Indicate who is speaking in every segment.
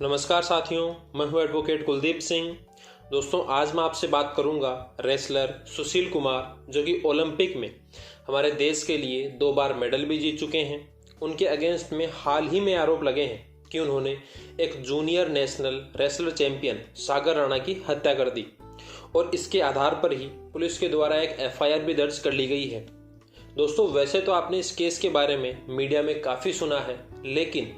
Speaker 1: नमस्कार साथियों, मैं हूं एडवोकेट कुलदीप सिंह। दोस्तों, आज मैं आपसे बात करूंगा रेसलर सुशील कुमार, जो कि ओलंपिक में हमारे देश के लिए 2 बार मेडल भी जीत चुके हैं। उनके अगेंस्ट में हाल ही में आरोप लगे हैं कि उन्होंने एक जूनियर नेशनल रेसलर चैंपियन सागर राणा की हत्या कर दी और इसके आधार पर ही पुलिस के द्वारा एक एफआईआर भी दर्ज कर ली गई है। दोस्तों, वैसे तो आपने इस केस के बारे में मीडिया में काफ़ी सुना है, लेकिन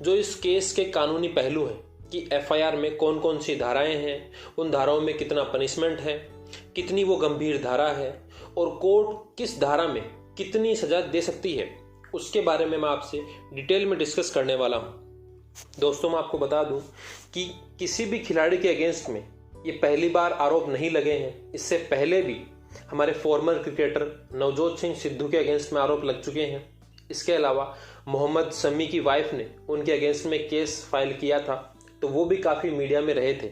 Speaker 1: जो इस केस के कानूनी पहलू हैं कि एफआईआर में कौन कौन सी धाराएं हैं, उन धाराओं में कितना पनिशमेंट है, कितनी वो गंभीर धारा है और कोर्ट किस धारा में कितनी सजा दे सकती है, उसके बारे में मैं आपसे डिटेल में डिस्कस करने वाला हूँ। दोस्तों, मैं आपको बता दूँ कि किसी भी खिलाड़ी के अगेंस्ट में ये पहली बार आरोप नहीं लगे हैं। इससे पहले भी हमारे फॉर्मर क्रिकेटर नवजोत सिंह सिद्धू के अगेंस्ट में आरोप लग चुके हैं। इसके अलावा मोहम्मद शमी की वाइफ ने उनके अगेंस्ट में केस फाइल किया था, तो वो भी काफ़ी मीडिया में रहे थे।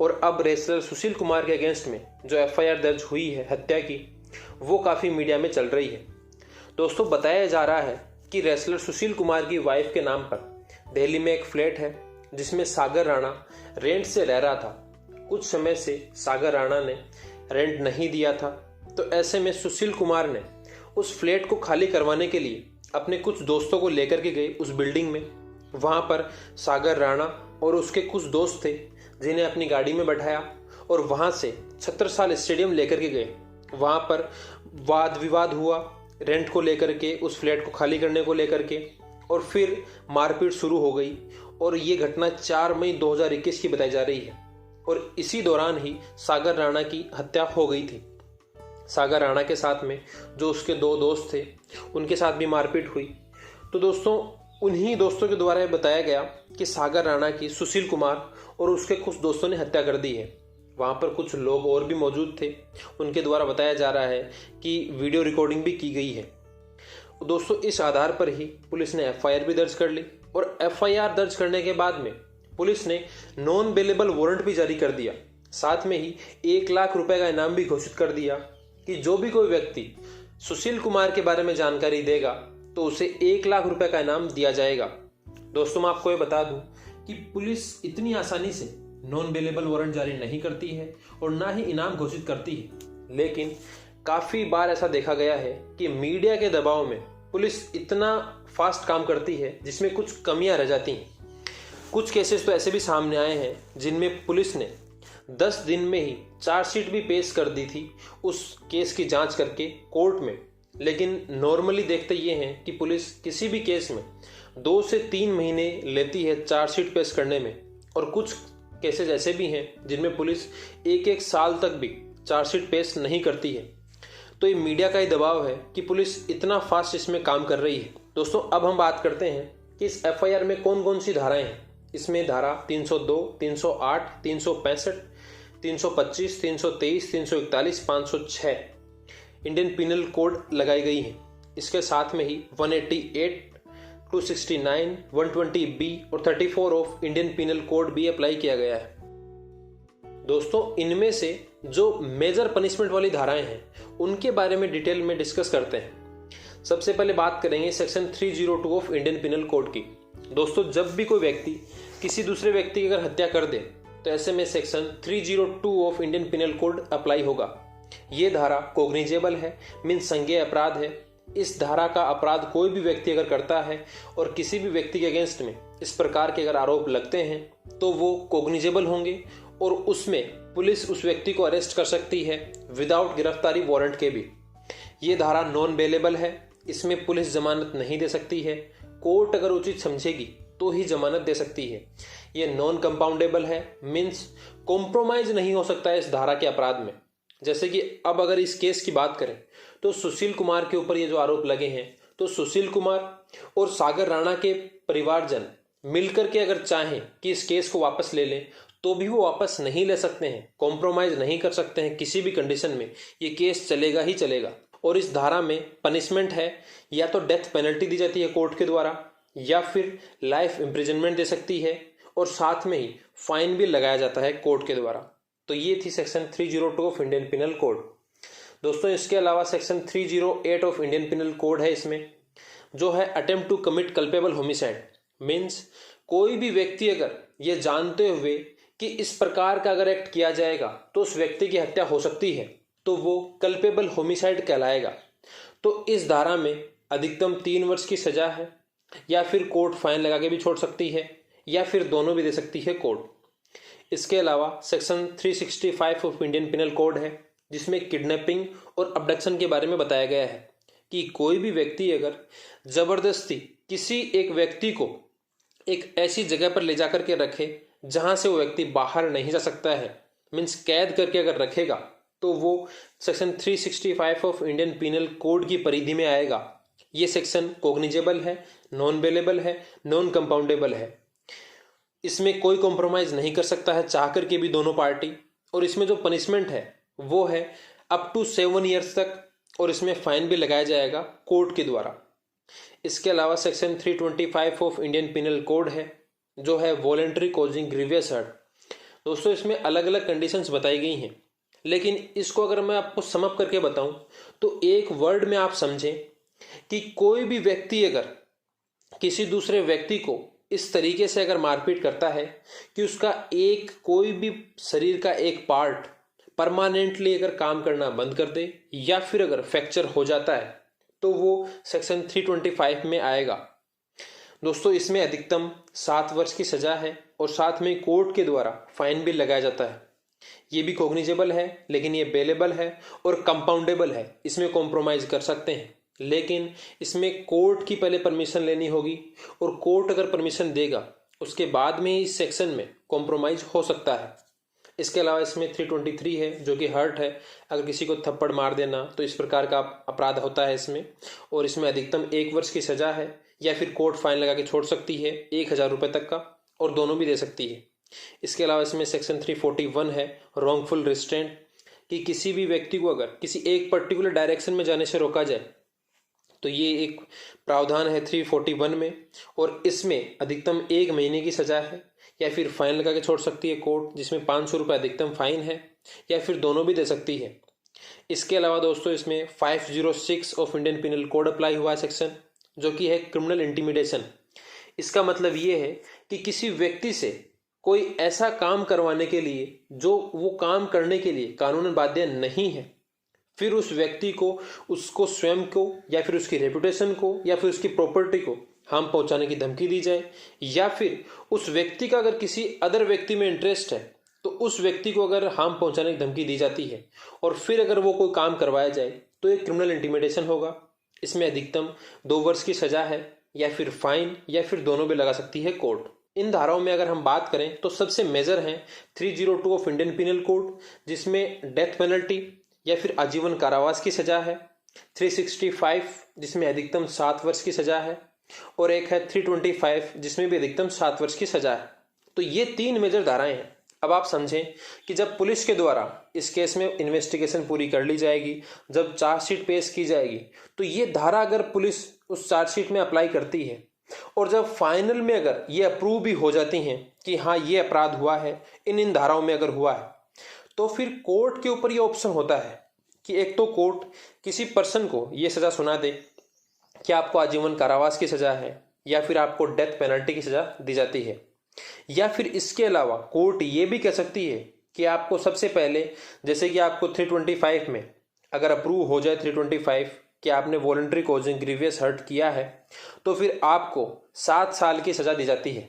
Speaker 1: और अब रेसलर सुशील कुमार के अगेंस्ट में जो एफआईआर दर्ज हुई है हत्या की, वो काफ़ी मीडिया में चल रही है। दोस्तों, बताया जा रहा है कि रेसलर सुशील कुमार की वाइफ के नाम पर दिल्ली में एक फ्लैट है जिसमें सागर राणा रेंट से रह रहा था। कुछ समय से सागर राणा ने रेंट नहीं दिया था, तो ऐसे में सुशील कुमार ने उस फ्लैट को खाली करवाने के लिए अपने कुछ दोस्तों को लेकर के गए उस बिल्डिंग में। वहाँ पर सागर राणा और उसके कुछ दोस्त थे जिन्हें अपनी गाड़ी में बैठाया और वहाँ से छत्रसाल स्टेडियम लेकर के गए। वहाँ पर वाद विवाद हुआ रेंट को लेकर के, उस फ्लैट को खाली करने को लेकर के, और फिर मारपीट शुरू हो गई। और ये घटना 4 मई 2021 की बताई जा रही है और इसी दौरान ही सागर राणा की हत्या हो गई थी। सागर राणा के साथ में जो उसके 2 दोस्त थे, उनके साथ भी मारपीट हुई। तो दोस्तों, उन्हीं दोस्तों के द्वारा बताया गया कि सागर राणा की सुशील कुमार और उसके कुछ दोस्तों ने हत्या कर दी है। वहाँ पर कुछ लोग और भी मौजूद थे, उनके द्वारा बताया जा रहा है कि वीडियो रिकॉर्डिंग भी की गई है। दोस्तों, इस आधार पर ही पुलिस ने एफआईआर भी दर्ज कर ली और एफआईआर दर्ज करने के बाद में पुलिस ने नॉन बेलेबल वारंट भी जारी कर दिया। साथ में ही 1 लाख रुपए का इनाम भी घोषित कर दिया कि जो भी कोई व्यक्ति सुशील कुमार के बारे में जानकारी देगा तो उसे 1 लाख रुपए का इनाम दिया जाएगा। दोस्तों, मैं आपको ये बता दूं कि पुलिस इतनी आसानी से नॉन बेलेबल वारंट जारी नहीं करती है और ना ही इनाम घोषित करती है, लेकिन काफ़ी बार ऐसा देखा गया है कि मीडिया के दबाव में पुलिस इतना फास्ट काम करती है जिसमें कुछ कमियां रह जाती हैं। कुछ केसेस तो ऐसे भी सामने आए हैं जिनमें पुलिस ने 10 दिन में ही चार्जशीट भी पेश कर दी थी उस केस की जांच करके कोर्ट में। लेकिन नॉर्मली देखते ये हैं कि पुलिस किसी भी केस में 2 से 3 महीने लेती है चार्जशीट पेश करने में, और कुछ केसेस ऐसे भी हैं जिनमें पुलिस 1-1 साल तक भी चार्जशीट पेश नहीं करती है। तो ये मीडिया का ही दबाव है कि पुलिस इतना फास्ट इसमें काम कर रही है। दोस्तों, अब हम बात करते हैं कि इस एफआईआर में कौन कौन सी धाराएं हैं। इसमें धारा 302, 308, 365, 325, 323, 341, 506 इंडियन पिनल कोड लगाई गई है। इसके साथ में ही 188, 269, 120B और 34 ऑफ इंडियन पिनल कोड भी अप्लाई किया गया है। दोस्तों, इनमें से जो मेजर पनिशमेंट वाली धाराएं हैं उनके बारे में डिटेल में डिस्कस करते हैं। सबसे पहले बात करेंगे section 302 of Indian penal code की। दोस्तों, जब भी कोई व्यक्ति किसी दूसरे व्यक्ति की अगर हत्या कर दे तो ऐसे में section 302 of Indian penal code apply होगा। ये धारा कोग्निजेबल है, मीन्स संज्ञेय अपराध है। इस धारा का अपराध कोई भी व्यक्ति अगर करता है और किसी भी व्यक्ति के अगेंस्ट में इस प्रकार के अगर आरोप लगते हैं तो वो कोग्निजेबल होंगे और उसमें पुलिस उस व्यक्ति को अरेस्ट कर सकती है विदाउट गिरफ्तारी वारंट के भी। ये धारा नॉन बेलेबल है, इसमें पुलिस जमानत नहीं दे सकती है। कोर्ट अगर उचित समझेगी तो ही जमानत दे सकती है। ये नॉन कंपाउंडेबल है, मीन्स कॉम्प्रोमाइज नहीं हो सकता है इस धारा के अपराध में। जैसे कि अब अगर इस केस की बात करें तो सुशील कुमार के ऊपर ये जो आरोप लगे हैं, तो सुशील कुमार और सागर राणा के परिवारजन मिलकर के अगर चाहें कि इस केस को वापस ले लें तो भी वो वापस नहीं ले सकते हैं, कॉम्प्रोमाइज नहीं कर सकते हैं। किसी भी कंडीशन में ये केस चलेगा ही चलेगा। और इस धारा में पनिशमेंट है, या तो डेथ पेनल्टी दी जाती है कोर्ट के द्वारा, या फिर लाइफ इम्प्रिजनमेंट दे सकती है, और साथ में ही फाइन भी लगाया जाता है कोर्ट के द्वारा। तो ये थी section 302 of Indian penal code. दोस्तों, इसके अलावा section 308 of Indian penal code है, इसमें जो है attempt to commit culpable homicide, means कोई भी व्यक्ति अगर ये जानते हुए कि इस प्रकार का अगर एक्ट किया जाएगा तो उस व्यक्ति की हत्या हो सकती है तो वो कल्पेबल होमिसाइड कहलाएगा। तो इस धारा में अधिकतम 3 वर्ष की सजा है, या फिर कोर्ट फाइन लगा के भी छोड़ सकती है, या फिर दोनों भी दे सकती है कोर्ट। इसके अलावा section 365 of Indian penal code है, जिसमें किडनैपिंग और अबडक्शन के बारे में बताया गया है कि कोई भी व्यक्ति अगर जबरदस्ती किसी एक व्यक्ति को एक ऐसी जगह पर ले जाकर के रखे जहां से वो व्यक्ति बाहर नहीं जा सकता है, मीन्स कैद करके अगर रखेगा, तो वो section 365 of Indian penal code की परिधि में आएगा। ये सेक्शन कॉग्निजेबल है, नॉन बेलेबल है, नॉन कंपाउंडेबल है। इसमें कोई कॉम्प्रोमाइज नहीं कर सकता है चाह करके भी दोनों पार्टी। और इसमें जो पनिशमेंट है वो है अप टू 7 ईयर्स तक, और इसमें फाइन भी लगाया जाएगा कोर्ट के द्वारा। इसके अलावा section 325 of Indian penal code है, जो है वॉलेंट्री कॉजिंग ग्रीवियस हर्ट। दोस्तों, इसमें अलग अलग कंडीशंस बताई गई हैं, लेकिन इसको अगर मैं आपको समअप करके बताऊं तो एक वर्ड में आप समझें कि कोई भी व्यक्ति अगर किसी दूसरे व्यक्ति को इस तरीके से अगर मारपीट करता है कि उसका एक कोई भी शरीर का एक पार्ट परमानेंटली अगर काम करना बंद कर दे, या फिर अगर फ्रैक्चर हो जाता है, तो वो सेक्शन 325 में आएगा। दोस्तों, इसमें अधिकतम 7 वर्ष की सजा है, और साथ में कोर्ट के द्वारा फाइन भी लगाया जाता है। ये भी कॉग्निजेबल है, लेकिन ये बेलेबल है और कंपाउंडेबल है। इसमें कॉम्प्रोमाइज कर सकते हैं, लेकिन इसमें कोर्ट की पहले परमिशन लेनी होगी, और कोर्ट अगर परमिशन देगा उसके बाद में इस सेक्शन में कॉम्प्रोमाइज हो सकता है। इसके अलावा इसमें 323 है, जो कि हर्ट है। अगर किसी को थप्पड़ मार देना तो इस प्रकार का अपराध होता है इसमें, और इसमें अधिकतम 1 वर्ष की सजा है, या फिर कोर्ट फाइन लगा के छोड़ सकती है 1000 रुपये तक का, और दोनों भी दे सकती है। इसके अलावा इसमें सेक्शन 341 है, रॉन्गफुल रिस्ट्रेंट, कि किसी भी व्यक्ति को अगर किसी एक पर्टिकुलर डायरेक्शन में जाने से रोका जाए, तो ये एक प्रावधान है 341 में, और इसमें अधिकतम 1 महीने की सजा है, या फिर फाइन लगा के छोड़ सकती है कोर्ट, जिसमें 500 रुपये अधिकतम फाइन है, या फिर दोनों भी दे सकती है। इसके अलावा दोस्तों, इसमें 506 of Indian penal code apply हुआ है सेक्शन, जो कि है क्रिमिनल इंटिमिडेशन। इसका मतलब ये है कि किसी व्यक्ति से कोई ऐसा काम करवाने के लिए जो वो काम करने के लिए कानूनन बाध्य नहीं है, फिर उस व्यक्ति को, उसको स्वयं को, या फिर उसकी रेपुटेशन को, या फिर उसकी प्रॉपर्टी को हार्म पहुंचाने की धमकी दी जाए, या फिर उस व्यक्ति का अगर किसी अदर व्यक्ति में इंटरेस्ट है तो उस व्यक्ति को अगर हार्म पहुंचाने की धमकी दी जाती है, और फिर अगर वो कोई काम करवाया जाए, तो ये क्रिमिनल इंटिमिडेशन होगा। इसमें अधिकतम 2 वर्ष की सजा है, या फिर फाइन, या फिर दोनों भी लगा सकती है कोर्ट। इन धाराओं में अगर हम बात करें तो सबसे मेजर है 302 ऑफ इंडियन पिनल कोड, जिसमें डेथ पेनल्टी या फिर आजीवन कारावास की सजा है। 365 जिसमें अधिकतम 7 वर्ष की सजा है, और एक है 325 जिसमें भी अधिकतम 7 वर्ष की सजा है। तो ये 3 मेजर धाराएं हैं। अब आप समझें कि जब पुलिस के द्वारा इस केस में इन्वेस्टिगेशन पूरी कर ली जाएगी, जब चार्जशीट पेश की जाएगी, तो ये धारा अगर पुलिस उस चार्जशीट में अप्लाई करती है, और जब फाइनल में अगर ये अप्रूव भी हो जाती हैं कि हाँ ये अपराध हुआ है, इन धाराओं में अगर हुआ है, तो फिर कोर्ट के ऊपर ये ऑप्शन होता है कि एक तो कोर्ट किसी पर्सन को ये सजा सुना दे कि आपको आजीवन कारावास की सजा है, या फिर आपको डेथ पेनल्टी की सजा दी जाती है, या फिर इसके अलावा कोर्ट ये भी कह सकती है कि आपको सबसे पहले, जैसे कि आपको 325 में अगर अप्रूव हो जाए 325 कि आपने वॉलंटरी कॉजिंग ग्रीवियस हर्ट किया है, तो फिर आपको 7 साल की सजा दी जाती है।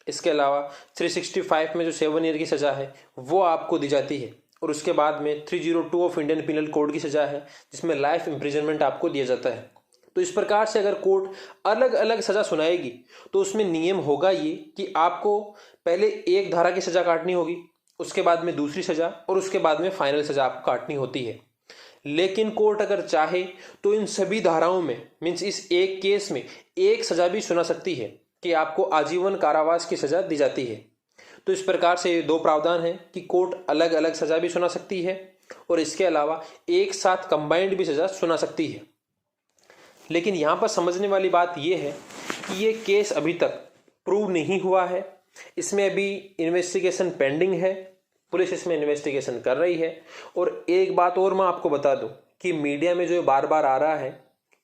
Speaker 1: इसके अलावा 365 में जो 7 ईयर की सजा है वो आपको दी जाती है, और उसके बाद में 302 ऑफ इंडियन पिनल कोड की सजा है, जिसमें लाइफ इम्प्रिजनमेंट आपको दिया जाता है। तो इस प्रकार से अगर कोर्ट अलग अलग सजा सुनाएगी, तो उसमें नियम होगा ये कि आपको पहले एक धारा की सजा काटनी होगी, उसके बाद में दूसरी सजा, और उसके बाद में फाइनल सजा आपको काटनी होती है। लेकिन कोर्ट अगर चाहे तो इन सभी धाराओं में, मीन्स इस एक केस में एक सजा भी सुना सकती है कि आपको आजीवन कारावास की सजा दी जाती है। तो इस प्रकार से ये 2 प्रावधान हैं कि कोर्ट अलग अलग सजा भी सुना सकती है, और इसके अलावा एक साथ कंबाइंड भी सजा सुना सकती है। लेकिन यहाँ पर समझने वाली बात यह है कि ये केस अभी तक प्रूव नहीं हुआ है, इसमें अभी इन्वेस्टिगेशन पेंडिंग है, पुलिस इसमें इन्वेस्टिगेशन कर रही है। और एक बात और मैं आपको बता दूं कि मीडिया में जो बार बार आ रहा है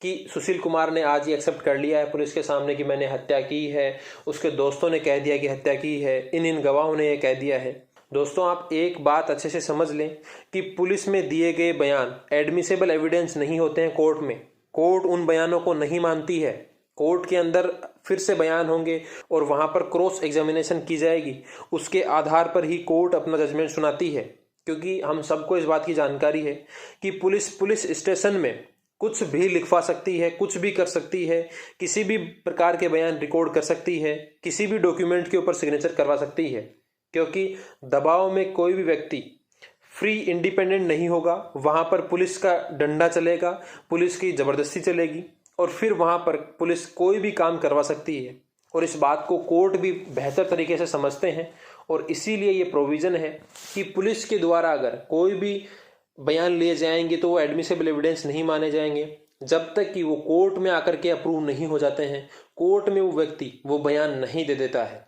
Speaker 1: कि सुशील कुमार ने आज ही एक्सेप्ट कर लिया है पुलिस के सामने कि मैंने हत्या की है, उसके दोस्तों ने कह दिया कि हत्या की है, इन गवाहों ने यह कह दिया है। दोस्तों, आप एक बात अच्छे से समझ लें कि पुलिस में दिए गए बयान एडमिसेबल एविडेंस नहीं होते हैं कोर्ट में। कोर्ट उन बयानों को नहीं मानती है। कोर्ट के अंदर फिर से बयान होंगे और वहां पर क्रॉस एग्जामिनेशन की जाएगी, उसके आधार पर ही कोर्ट अपना जजमेंट सुनाती है। क्योंकि हम सबको इस बात की जानकारी है कि पुलिस स्टेशन में कुछ भी लिखवा सकती है, कुछ भी कर सकती है, किसी भी प्रकार के बयान रिकॉर्ड कर सकती है, किसी भी डॉक्यूमेंट के ऊपर सिग्नेचर करवा सकती है। क्योंकि दबाव में कोई भी व्यक्ति फ्री इंडिपेंडेंट नहीं होगा। वहां पर पुलिस का डंडा चलेगा, पुलिस की जबरदस्ती चलेगी और फिर वहां पर पुलिस कोई भी काम करवा सकती है। और इस बात को कोर्ट भी बेहतर तरीके से समझते हैं और इसीलिए ये प्रोविजन है कि पुलिस के द्वारा अगर कोई भी बयान लिए जाएंगे तो वो एडमिसेबल एविडेंस नहीं माने जाएंगे जब तक कि वो कोर्ट में आकर के अप्रूव नहीं हो जाते हैं, कोर्ट में वो व्यक्ति वो बयान नहीं दे देता है।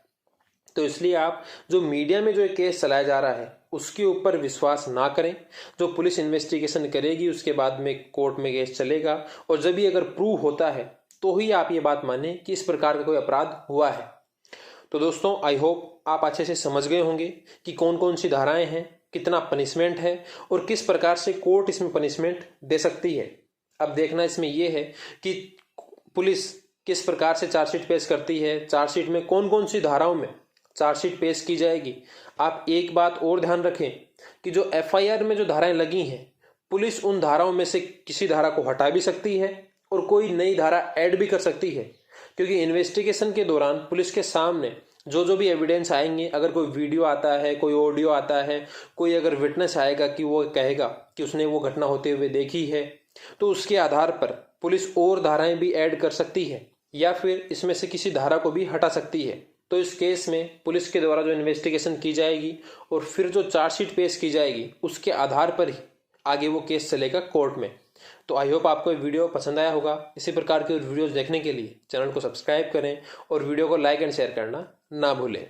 Speaker 1: तो इसलिए आप जो मीडिया में जो एक केस चलाया जा रहा है उसके ऊपर विश्वास ना करें। जो पुलिस इन्वेस्टिगेशन करेगी उसके बाद में कोर्ट में केस चलेगा और जब ये अगर प्रूव होता है तो ही आप ये बात माने कि इस प्रकार का कोई अपराध हुआ है। तो दोस्तों, आई होप आप अच्छे से समझ गए होंगे कि कौन कौन सी धाराएं हैं, कितना पनिशमेंट है और किस प्रकार से कोर्ट इसमें पनिशमेंट दे सकती है। अब देखना इसमें यह है कि पुलिस किस प्रकार से चार्जशीट पेश करती है, चार्जशीट में कौन कौन सी धाराओं में चार्जशीट पेश की जाएगी। आप एक बात और ध्यान रखें कि जो एफआईआर में जो धाराएं लगी हैं, पुलिस उन धाराओं में से किसी धारा को हटा भी सकती है और कोई नई धारा ऐड भी कर सकती है। क्योंकि इन्वेस्टिगेशन के दौरान पुलिस के सामने जो भी एविडेंस आएंगे, अगर कोई वीडियो आता है, कोई ऑडियो आता है, कोई अगर विटनेस आएगा कि वो कहेगा कि उसने वो घटना होते हुए देखी है, तो उसके आधार पर पुलिस और धाराएं भी ऐड कर सकती है या फिर इसमें से किसी धारा को भी हटा सकती है। तो इस केस में पुलिस के द्वारा जो इन्वेस्टिगेशन की जाएगी और फिर जो चार्जशीट पेश की जाएगी उसके आधार पर ही आगे वो केस चलेगा कोर्ट में। तो आई होप आपको ये वीडियो पसंद आया होगा। इसी प्रकार के वीडियोस देखने के लिए चैनल को सब्सक्राइब करें और वीडियो को लाइक एंड शेयर करना ना भूलें।